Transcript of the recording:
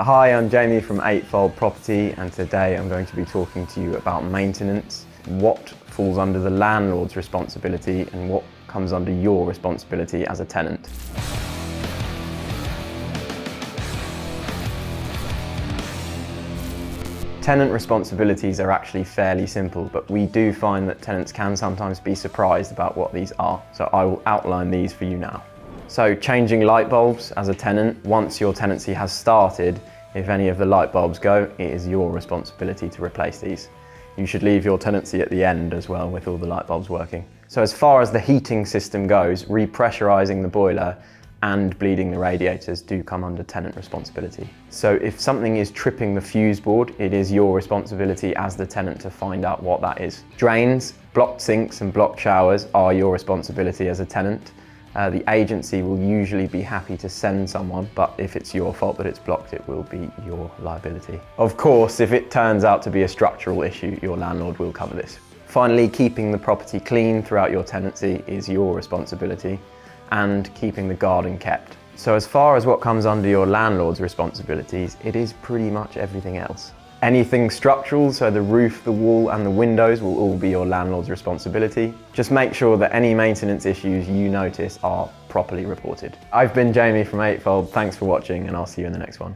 Hi, I'm Jamie from Eightfold Property, and today I'm going to be talking to you about maintenance, what falls under the landlord's responsibility and what comes under your responsibility as a tenant. Tenant responsibilities are actually fairly simple, but we do find that tenants can sometimes be surprised about what these are, so I will outline these for you now. So changing light bulbs as a tenant, once your tenancy has started, if any of the light bulbs go, it is your responsibility to replace these. You should leave your tenancy at the end as well with all the light bulbs working. So as far as the heating system goes, repressurizing the boiler and bleeding the radiators do come under tenant responsibility. So if something is tripping the fuse board, it is your responsibility as the tenant to find out what that is. Drains, blocked sinks and blocked showers are your responsibility as a tenant. The agency will usually be happy to send someone, but if it's your fault that it's blocked, it will be your liability. Of course, if it turns out to be a structural issue, your landlord will cover this. Finally, keeping the property clean throughout your tenancy is your responsibility, and keeping the garden kept. So as far as what comes under your landlord's responsibilities, it is pretty much everything else. Anything structural, so the roof, the wall and the windows will all be your landlord's responsibility. Just make sure that any maintenance issues you notice are properly reported. I've been Jamie from Eightfold, thanks for watching and I'll see you in the next one.